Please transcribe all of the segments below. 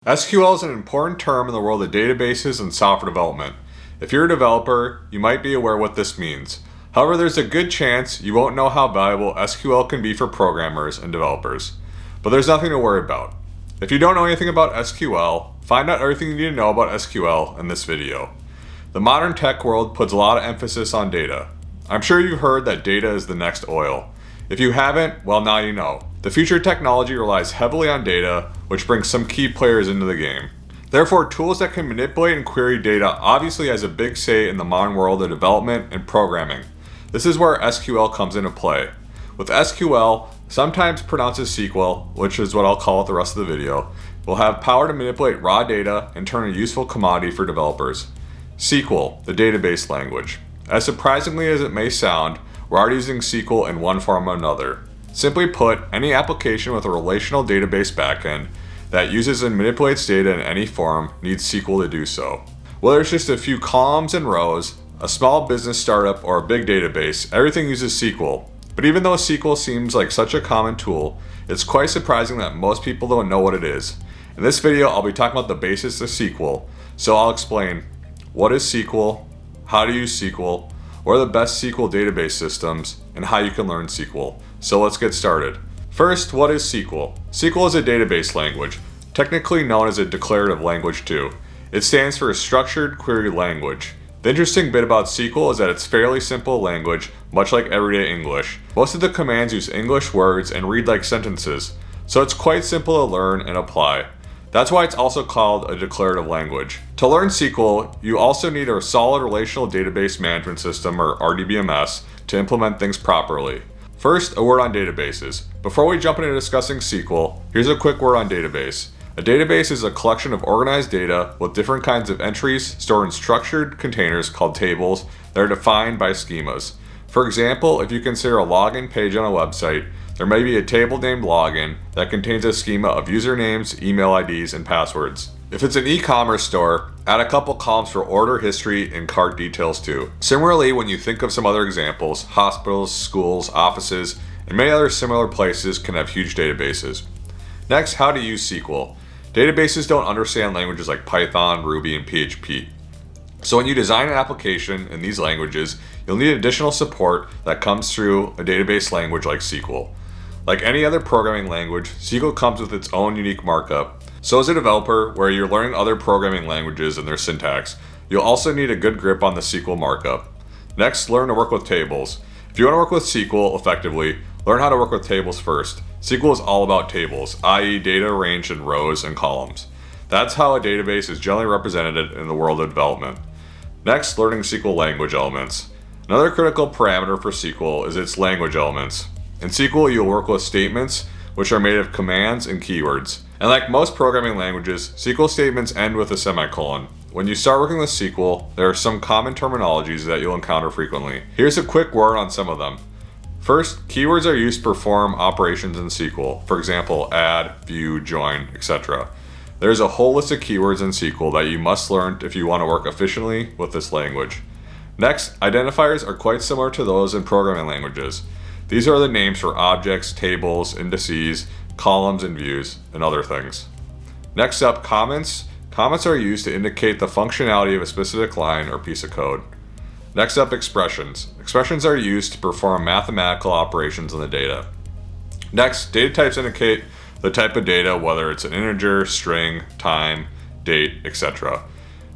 SQL is an important term in the world of databases and software development. If you're a developer, you might be aware what this means. However, there's a good chance you won't know how valuable SQL can be for programmers and developers. But there's nothing to worry about. If you don't know anything about SQL, find out everything you need to know about SQL in this video. The modern tech world puts a lot of emphasis on data. I'm sure you've heard that data is the next oil. If you haven't, well, now you know. The future technology relies heavily on data, which brings some key players into the game. Therefore, tools that can manipulate and query data obviously has a big say in the modern world of development and programming. This is where SQL comes into play. With SQL, sometimes pronounced as SQL, which is what I'll call it the rest of the video, will have power to manipulate raw data and turn a useful commodity for developers. SQL, the database language. As surprisingly as it may sound, we're already using SQL in one form or another. Simply put, any application with a relational database backend that uses and manipulates data in any form needs SQL to do so. Whether it's just a few columns and rows, a small business startup, or a big database, everything uses SQL. But even though SQL seems like such a common tool, it's quite surprising that most people don't know what it is. In this video, I'll be talking about the basics of SQL, so I'll explain what is SQL, how to use SQL, what are the best SQL database systems, and how you can learn SQL. So let's get started. First, what is SQL? SQL is a database language, technically known as a declarative language too. It stands for a structured query language. The interesting bit about SQL is that it's fairly simple language, much like everyday English. Most of the commands use English words and read like sentences, so it's quite simple to learn and apply. That's why it's also called a declarative language. To learn SQL, you also need a solid relational database management system, or RDBMS, to implement things properly. First, a word on databases. Before we jump into discussing SQL, here's a quick word on database. A database is a collection of organized data with different kinds of entries stored in structured containers called tables that are defined by schemas. For example, if you consider a login page on a website, there may be a table named login that contains a schema of usernames, email IDs, and passwords. If it's an e-commerce store, add a couple columns for order history and cart details too. Similarly, when you think of some other examples, hospitals, schools, offices, and many other similar places can have huge databases. Next, how to use SQL. Databases don't understand languages like Python, Ruby, and PHP. So when you design an application in these languages, you'll need additional support that comes through a database language like SQL. Like any other programming language, SQL comes with its own unique markup. So as a developer, where you're learning other programming languages and their syntax, you'll also need a good grip on the SQL markup. Next, learn to work with tables. If you want to work with SQL effectively, learn how to work with tables first. SQL is all about tables, i.e. data arranged in rows and columns. That's how a database is generally represented in the world of development. Next, learning SQL language elements. Another critical parameter for SQL is its language elements. In SQL, you'll work with statements, which are made of commands and keywords. And like most programming languages, SQL statements end with a semicolon. When you start working with SQL, there are some common terminologies that you'll encounter frequently. Here's a quick word on some of them. First, keywords are used to perform operations in SQL. For example, add, view, join, etc. There's a whole list of keywords in SQL that you must learn if you want to work efficiently with this language. Next, identifiers are quite similar to those in programming languages. These are the names for objects, tables, indices, columns, and views, and other things. Next up, comments. Comments are used to indicate the functionality of a specific line or piece of code. Next up, expressions. Expressions are used to perform mathematical operations on the data. Next, data types indicate the type of data, whether it's an integer, string, time, date, etc.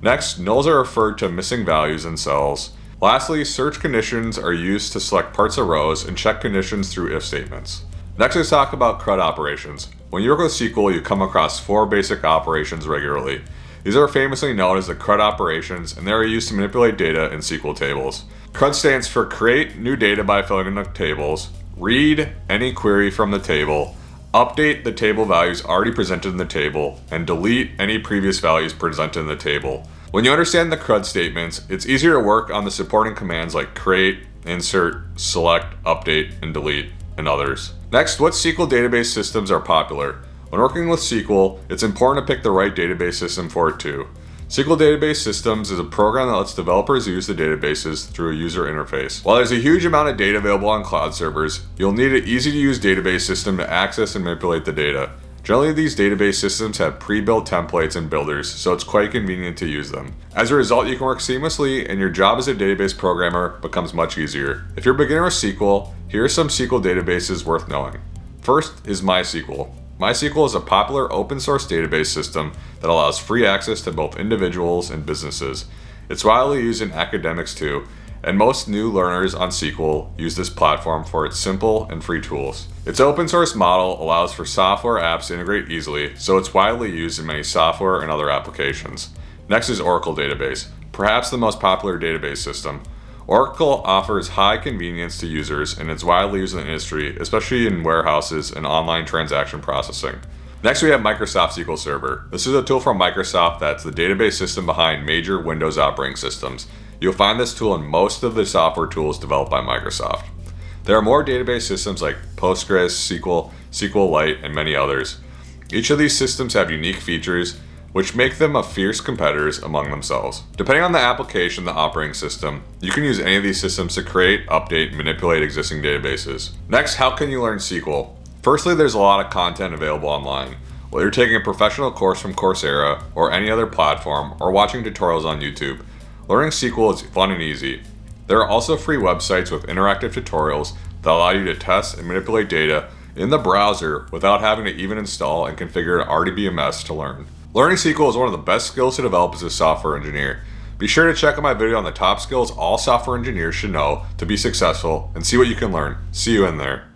Next, nulls are referred to missing values in cells. Lastly, search conditions are used to select parts of rows and check conditions through if statements. Next, let's talk about CRUD operations. When you work with SQL, you come across 4 basic operations regularly. These are famously known as the CRUD operations, and they are used to manipulate data in SQL tables. CRUD stands for create new data by filling in the tables, read any query from the table, update the table values already presented in the table, and delete any previous values presented in the table. When you understand the CRUD statements, it's easier to work on the supporting commands like create, insert, select, update, and delete, and others. Next, what SQL database systems are popular? When working with SQL, it's important to pick the right database system for it too. SQL Database Systems is a program that lets developers use the databases through a user interface. While there's a huge amount of data available on cloud servers, you'll need an easy-to-use database system to access and manipulate the data. Generally, these database systems have pre-built templates and builders, so it's quite convenient to use them. As a result, you can work seamlessly and your job as a database programmer becomes much easier. If you're a beginner with SQL, here are some SQL databases worth knowing. First is MySQL. MySQL is a popular open source database system that allows free access to both individuals and businesses. It's widely used in academics too, and most new learners on SQL use this platform for its simple and free tools. Its open source model allows for software apps to integrate easily, so it's widely used in many software and other applications. Next is Oracle Database, perhaps the most popular database system. Oracle offers high convenience to users and it's widely used in the industry, especially in warehouses and online transaction processing. Next we have Microsoft SQL Server. This is a tool from Microsoft that's the database system behind major Windows operating systems. You'll find this tool in most of the software tools developed by Microsoft. There are more database systems like Postgres, SQL, SQLite, and many others. Each of these systems have unique features which make them fierce competitors among themselves. Depending on the application, the operating system, you can use any of these systems to create, update, and manipulate existing databases. Next, how can you learn SQL? Firstly, there's a lot of content available online. Whether you're taking a professional course from Coursera or any other platform or watching tutorials on YouTube, learning SQL is fun and easy. There are also free websites with interactive tutorials that allow you to test and manipulate data in the browser without having to even install and configure an RDBMS to learn. Learning SQL is one of the best skills to develop as a software engineer. Be sure to check out my video on the top skills all software engineers should know to be successful and see what you can learn. See you in there.